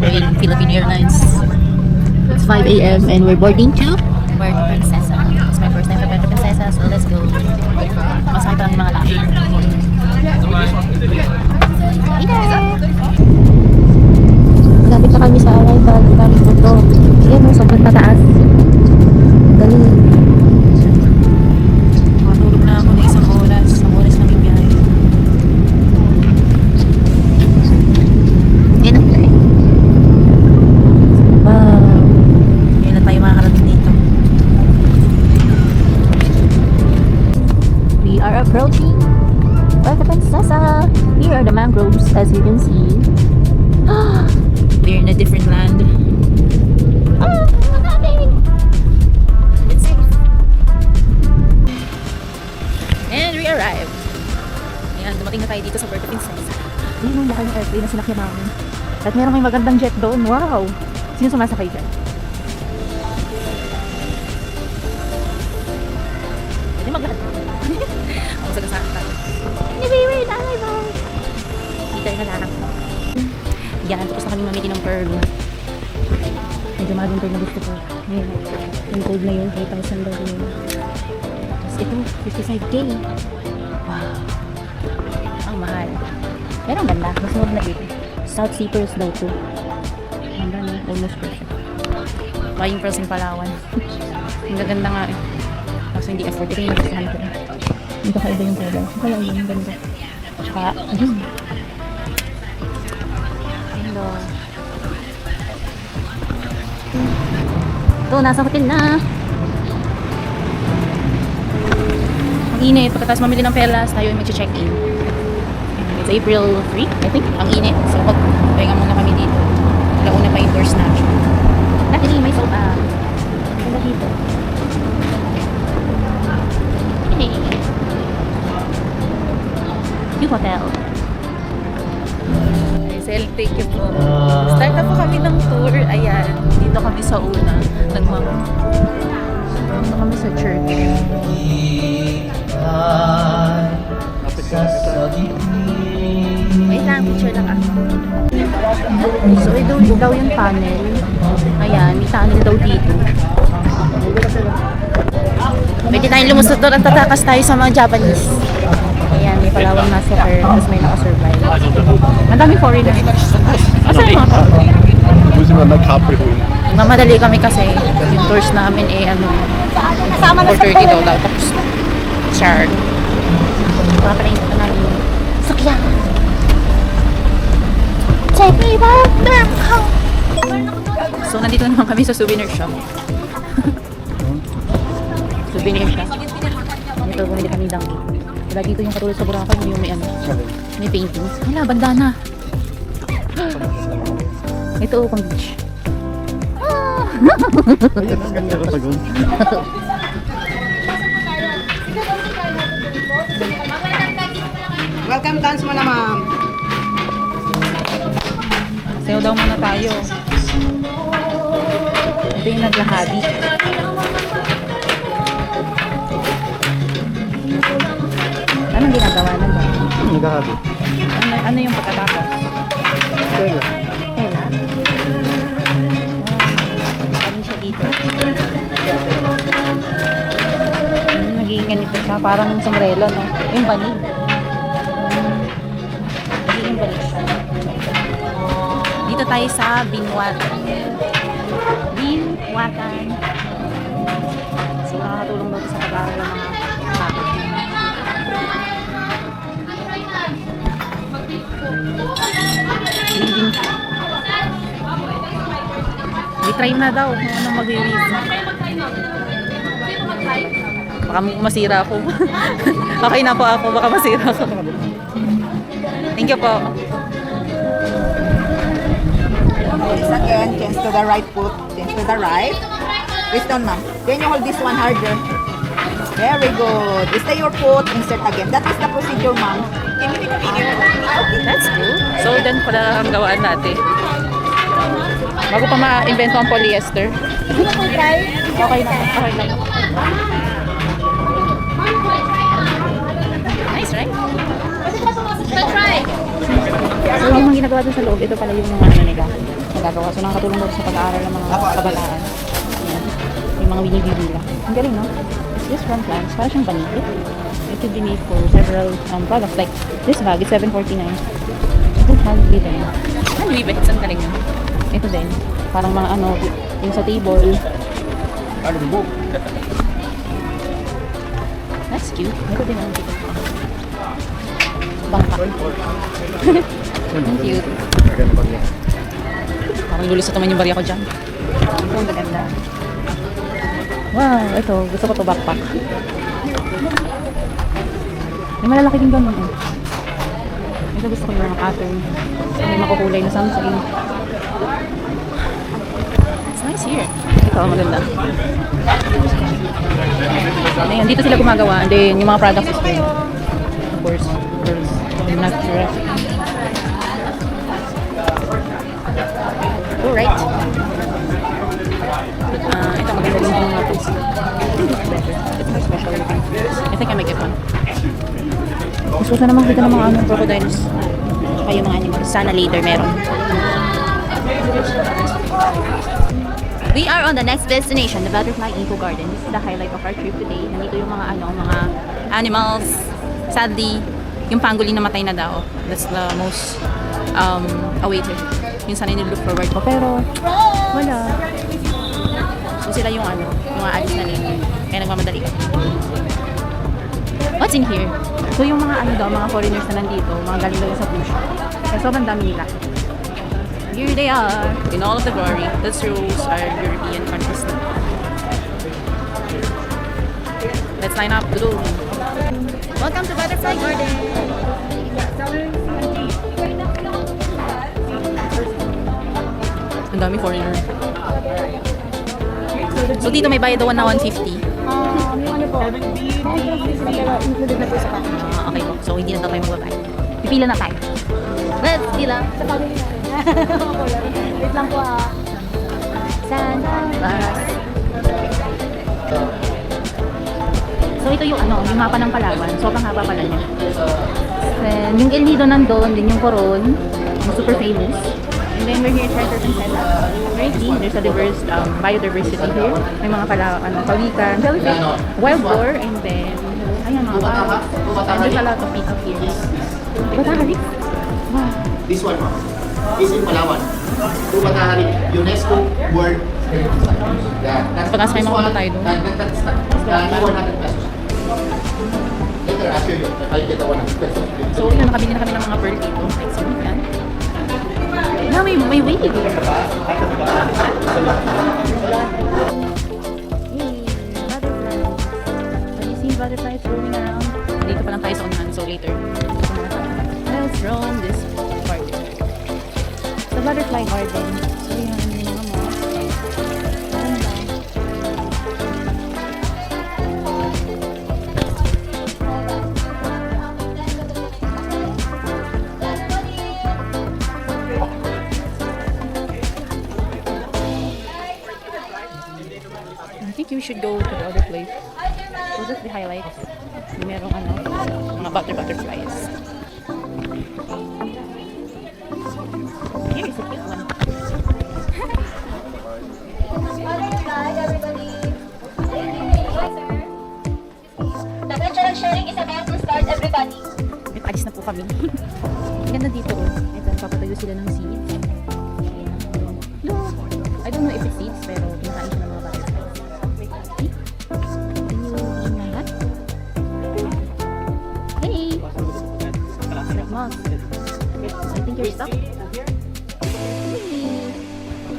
following Philippine Airlines. It's 5 a.m. and we're boarding to Puerto Princesa. It's my first time to Puerto Princesa, so let's go. Masakay pa lang yung mga tao. Lapit na kami sa arrival. Kami punto. Ayan o, sobrang tataas. Dali. Matulog na ako na isang oras. Isang oras na may biyahe. Ayan na. Wow. Ayan na tayo makakarating dito. We are approaching Puerto Princesa. Here are the mangroves, as you can see. We're in a different land. It's safe. And we arrived. Ayan, dumating na tayo dito sa Puerto Princesa. Ayan yung laki ng airplane na sinakyan namin. At meron may magandang jet doon. Wow! Sino sumasakay dyan? Pwede maglakad. Ako sagasakit tayo. Anyway, bye! Dito na lang. Yan, tapos na kami mamili ng pearl. Medyo mahal yung pearl na gusto ko. Ngayon, yung gold na yun, 8,000 daw yun. Tapos ito, 55K. Wow. Ang mahal. Pero ang ganda, mas mura na dito. South Sea pearls daw to. Ang ganda, almost perfect. Buying pearls in Palawan. Ang gaganda nga eh. Tapos hindi afford. Ito yung gustahan ko na. Yung kakaiba yung pearl. Ang kaya yung ganda. Tsaka, ito, nasa hotel na. Ang init. Pagkatapos mamili ng pelas, tayo yung mag-check-in. It's April 3, I think. Ang init. So, pagpahinga muna kami dito. Launa pa yung doors natin. Dati may sofa. Ganda dito. Hey. Yung hotel. Thank you po. Start na po kami ng tour. Ayan, dito kami sa una. Dito kami sa church. Wait lang, picture lang ako. So, ito daw yung tunnel. Ayan, may tunnel daw dito. Pwede tayong lumusot doon at tatakas tayo sa mga Japanese. Ayan, may Palawan massacre, tapos may nakasurvive. Madami foreigner. Asa yung mga tao? Mamadali kami kasi yung tours namin eh ano, 4:30 daw tapos shark. Pakatry na namin sakyan. Check me out there. So, nandito naman kami sa souvenir shop. Souvenir shop. Dito, bumili kami dang. Wala dito yung katulad sa Boracay, yung may ano, may paintings. Wala, bandana. Ito, pang beach. Welcome dance mo na, ma'am. Sayo daw muna tayo. Ito yung naglahadi. Anong ginagawa nun ba? Nagkakabi. Ano yung pagkatapos? Kaya. Tela? Kami siya dito. Naging ganito siya. Parang sombrero, no? Yung banig. Naging banig siya. Dito tayo sa Binwatan. Binwatan. So, nakakatulong daw sa pag-aaral ng mga tao. I-try na daw kung anong mag-release. Baka masira ako. Okay na po ako, baka masira ako. Thank you po. Once again, change to the right foot. Change to the right. Twist down, ma'am. Then you hold this one harder. Very good. Stay your foot, insert again. That is the procedure, ma'am. That's good. So, then pala ang gawaan natin. Bago pa ma-invento ang polyester. Okay na. Okay na. Nice, right? So, yung mga ginagawa dun sa loob, ito pala yung mga ano nila. nagagawa. So, nakakatulong daw sa pag-aaral ng mga kabataan. Ayan. Yung mga binibibila. Ang galing, no? Is this from plants? Parang siyang paniki. It could be made for several products. Like, this bag is $7.49. This handwritten. Handwritten? Saan galing yun? Ito din. Parang mga ano, yung sa table. That's cute. Ito din ang cute. Bangka. Ang cute. Parang lulusot naman yung barya ko dyan. Ito ang maganda. Wow, ito. Gusto ko to backpack. May malalaki din ganun eh. Ito gusto ko yung mga pattern. May makukulay na something. It's nice here. Ito ang maganda. Ayan, dito sila gumagawa. And then, yung mga products is good. Of course, girls. Natural. Alright. Ito maganda din yung mga tools. It's more special. I think I might get one. Gusto ko na naman kita ng mga crocodiles. Saka yung mga animals. Sana later meron. We are on the next destination, the Butterfly Eco Garden. This is the highlight of our trip today. Nandito yung mga mga animals. Sadly, yung pangolin namatay na daw. That's the most awaited. Yung sana nilook forward ko. Pero, wala. So sila yung yung aalis na later. Kaya nagmamadali ka. What's in here? So yung mga mga foreigners na nandito, mga galing daw sa push. Kaya sobrang dami nila. Here they are, in all of the glory. The rules are European countries. Let's line up to do. Welcome to Butterfly Garden. Ang dami foreigner. So dito may bayad daw na 150. Yung ano po? Included na po sa package. Okay po. So hindi na daw tayo magbabayad. Pipila na tayo. Let's pila. Sa package na. Wait lang po ha. So ito yung yung mapa ng Palawan. Sobrang haba pala niya. Then yung El Nido nandun, din yung Coron, yung super famous. And then we're here at Charter Princesa. Very clean. There's a diverse biodiversity here. May mga pawikan, jellyfish, wild boar, and then ayan mga parrots. And there's a lot of peacock here. Batahari? Wow. This one, ma'am. This in Palawan. Two Batahari, UNESCO World Heritage Site. Yeah, that's Pag-asa kayo this makapunta one, tayo doon. That's 100 pesos. Later, I'll show you. I'll get the 100 pesos. So yun, nakabili na kami ng mga pearl dito. Like, so, yan. Now, may wave here. Yay, butterflies. Have you seen butterflies roaming around? Dito pa lang tayo sa unahan, so later. Let's roam this part. Sa butterfly garden. So yan, yung mga moths. Maganda. I think you should go to the other place. So that's the highlights. Merong mga butterflies. Here is a cute one. The cultural sharing is about to start, everybody. May alis na po kami. Ang ganda dito. Ito, papatayo sila ng seeds. Look! I don't know if it's seeds, pero kinakain siya ng mga butterflies. See? Can you eat my hat? Hey! Like moss. I think you're stuck.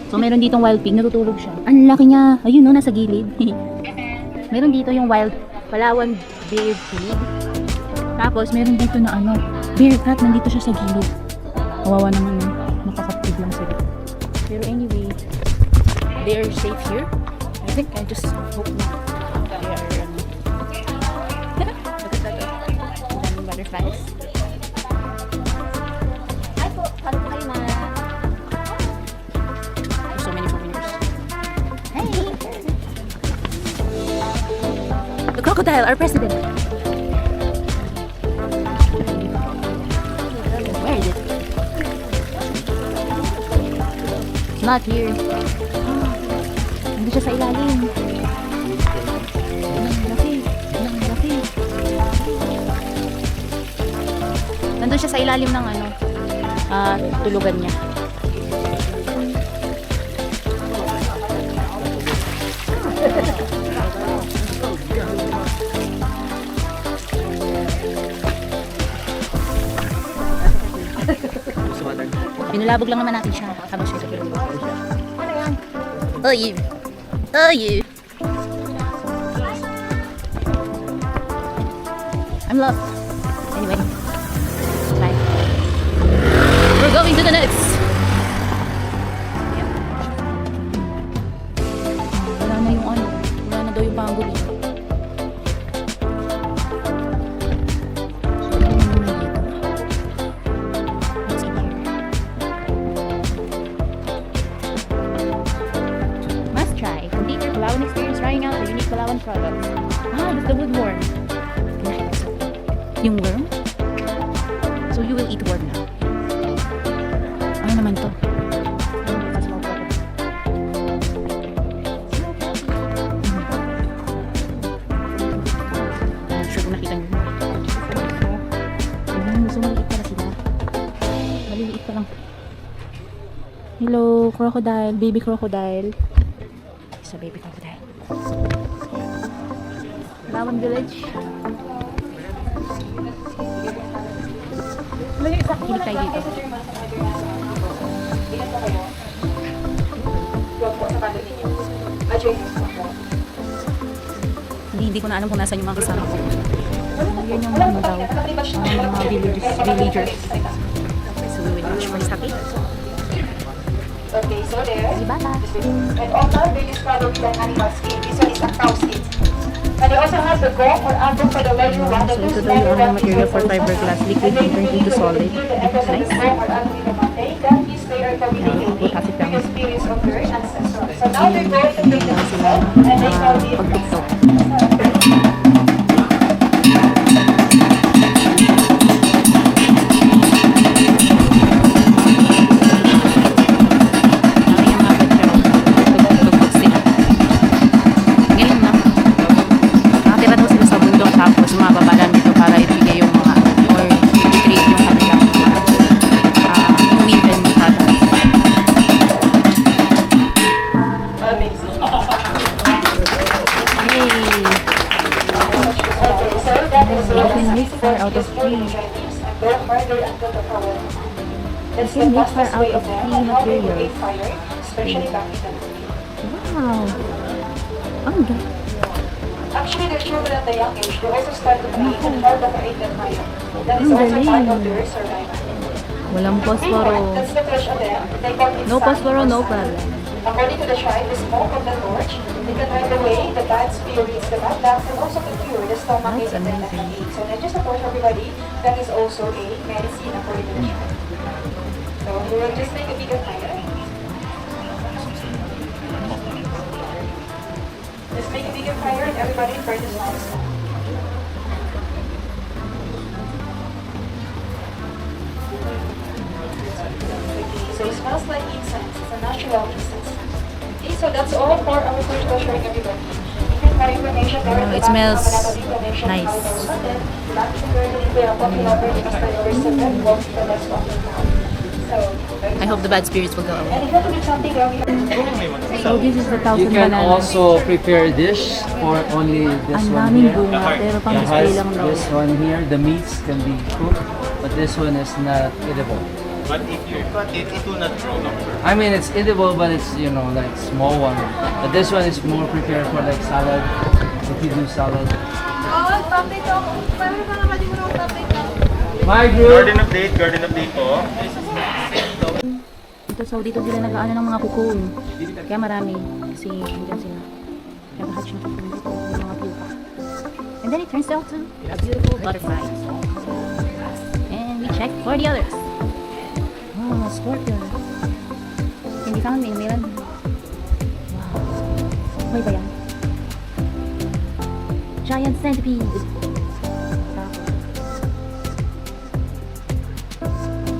So, meron ditong wild pig, natutulog siya. Ang laki niya. Ayun, no, nasa gilid. Meron dito yung wild Palawan bear pig. Tapos, meron dito na bear cat, nandito siya sa gilid. Kawawa naman yun. Makakaptig lang sila. Pero anyway, they are safe here. I think I just hope na they are, look at that, daming butterflies. Ay po, paano po kayo mga... There's so many foreigners. Hey! The crocodile, our president. Where is it? not here. Nandun siya sa ilalim. Ang laki. Nandun siya sa ilalim ng ano, tulugan niya. Binulabog lang naman natin siya habang siya tutulog. Oh, you. Oh, you. I'm lost. Anyway. Bye. We're going to the next. Wala na yung ano. Wala na daw yung panggulo. Must try. Complete your Palawan experience trying out the unique Palawan products. That's the woodworm. Yung worm? So you will eat worm now. Ano naman to? Sure kung nakita nyo. So maliit pala sila. Maliliit pa lang. Hello, crocodile. Baby crocodile. Isa baby crocodile. Palawan Village. Kilig tayo dito. Hindi ko na alam kung nasan yung mga kasama ko. Yan yung ano daw. Mga villagers. So we will watch for Saki. Okay, so there. Si Bata. And also, they use probably the animal skin. This one is a cow skin. And they also have the gum or album for the layer one. So ito daw yung ano, material for fiberglass. Liquid and turned into solid. Nice. Butas ito. Experience of their ancestors. So now they're going to make the step and they call it Pagtuktok. Out of three. That's the next one out of three materials. Especially back in the Wow. Ang ganda. Actually, the children at the young age, they also start to create and hard to create that fire. That is Ang also part galing. of their survival. Walang posporo. That's the flesh of them. They call it No sand posporo, or no sand. problem. According to the tribe, the smoke of the torch, it can drive away the bad spirits, the bad luck, and also can cure the stomach ache That's and the amazing. ache. So not just a torch, everybody, that is also a medicine according to the tribe. So we will just make a bigger fire. Just make a bigger fire and everybody burn the smallest one. So it smells like incense. It's a natural incense. Okay, so that's all for our first sharing, everybody. You can find information there. It smells nice. I hope the bad spirits will go away. And if you do something where we have So this is the You 1,000 can bananas. also prepare a dish for only this Ang one daming here. bunga, pero pang It display has lang daw. this one here. The meats can be cooked, but this one is not edible. But if you cut it, it will not grow longer. I mean, it's edible, but it's, you know, like small one. But this one is more prepared for like salad. If you do salad. My group. Garden update po. Dito sila nag-ano ng mga cocoon. Kaya marami. Kasi andyan sila. Nag-hatch ng cocoon dito. Yung mga pupa. And then it turns out to a beautiful butterfly. And we check for the others. Oh, a scorpion. Can be found in Milan. Wow. Okay ba yan? Giant centipede.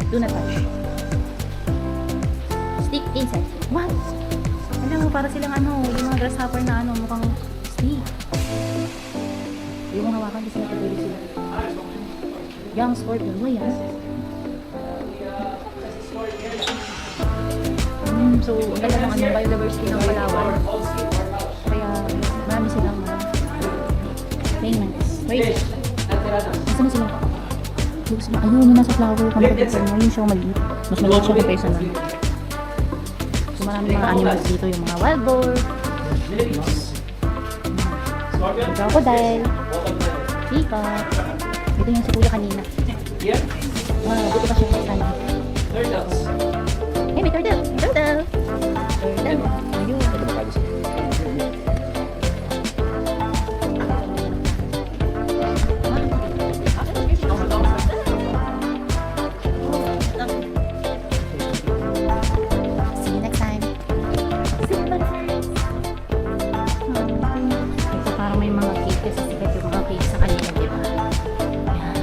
Do not touch. Stick insect. What? Alam mo, para silang ano, yung mga grasshopper na ano, mukhang snake. Yung mga hawakan, di sila patuloy sila. Young scorpion, why yan? So, ang ganda ng ano, biodiversity ng Palawan. Kaya, marami silang maintenance. Wait. Nasaan na sila? Ayun, yung nasa flower. Kung makikita mo, yun siya maliit. Mas maliit siya kaysa nun. So, marami mga animals dito. Yung mga wild boar. Crocodile. Peacock. Ito yung si Kuya kanina. Wow, buti pa siya sana. Hey, may turtle! Turtle! Turtle! Ayun. See you next time. See you next time. Ito parang may mga cake kasi sikat yung mga cake sa kanila, di ba? Ayan.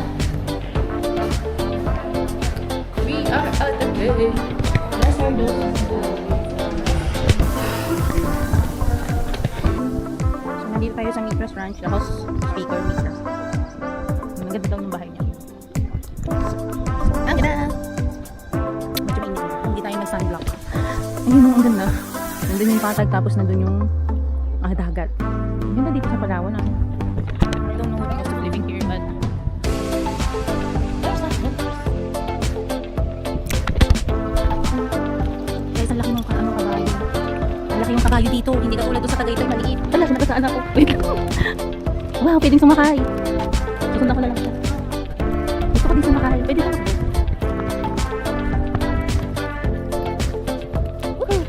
We are at the bay. Let's our doors. So, nandito tayo sa Mitras Ranch, the house speaker Mitras. Maganda daw yung bahay niya. Ang ganda! Medyo mainit. Hindi tayo nag-sunblock. Ayun, ang ganda. Nandun yung patag, tapos nandun yung dagat. Ang ganda dito sa Palawan. I don't know what the cost of living here, but guys, ang laki ng kabayo. Ang laki yung kabayo dito. Hindi ka tulad doon sa Tagaytay, maliit. Hala, sinagasaan ako. Wait lang. Wow, pwedeng sumakay. Susundan ko na lang siya. Gusto ko din sumakay. Pwede ka mag-boat. Woohoo!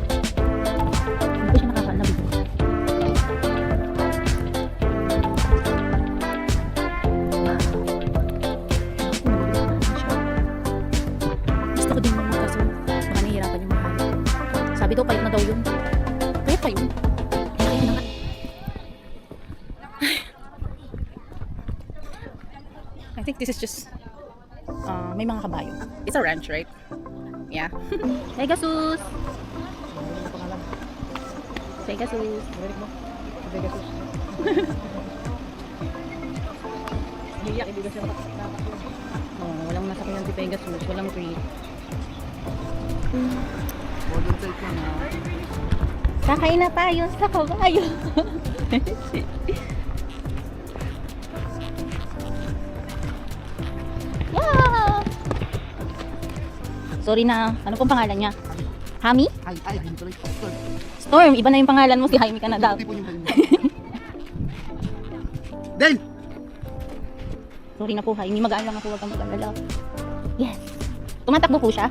Hindi ko siya nakakaalab. Gusto ko din yung kaso baka nahihirapan yung mahal. Sabi daw, payot na daw yun. Payot pa yun. Ayun na nga. I think this is just may mga kabayo. It's a ranch, right? Yeah. Pegasus! Pegasus. Pegasus. Iyak, ibigay siya walang nasakyan si Pegasus. Walang treat. Kakain na tayo sa kabayo. Yeah! Sorry na. Ano pong pangalan niya? Hami? Storm. Iba na yung pangalan mo. Si Jaime ka na daw. Del! Sorry na po, Jaime. Magaan lang ako. Huwag kang mag-alala. Yes. Tumatakbo po siya?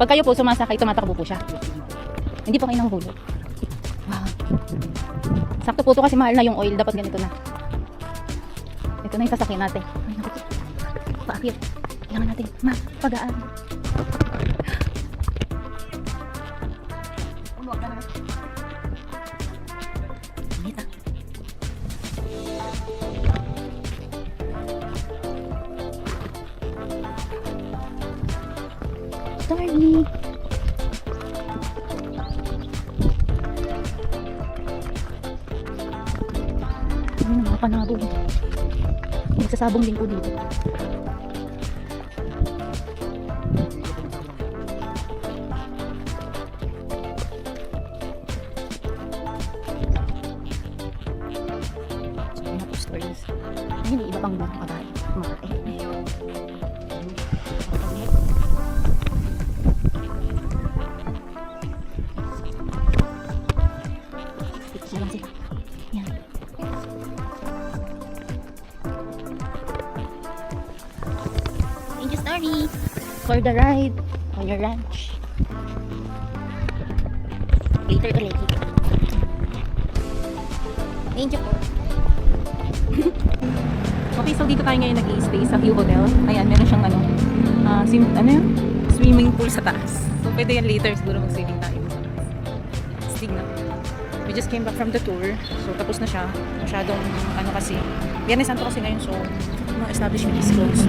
Pag kayo po sumasakay, tumatakbo po siya. Hindi po kayo nanghuhulog. Wow. Sakto po ito kasi mahal na yung oil. Dapat ganito na. Ito na yung sasakyan natin. Ay, naku. Paakit. Kailangan natin mapagaan. Init ah. Starly. Ano na mga panabog. Nagsasabong din po dito. So, mga stories. Ayun, may iba pang mga kabayo. Mga dito lang sila. Yan. Thank you, Starry, for the ride on your ranch. Later ulit. Thank you po. Okay, so dito tayo ngayon nag-i-stay sa View Hotel. Ayan, meron siyang swimming pool sa taas. So pwede yan later siguro mag-swimming tayo. Stig na. We just came back from the tour. So tapos na siya. Masyadong kasi. Biyernes Santo kasi ngayon, so mga establishment is closed.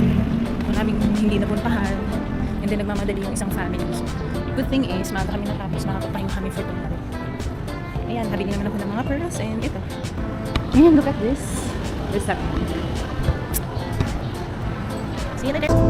Maraming hindi napuntahan. And then nagmamadali yung isang family. So, Good thing is, maaga kami natapos, makakapahinga kami for tomorrow. Ayan, nabili naman ako ng mga pearls and ito. Ayan, look at this. This up. See you later.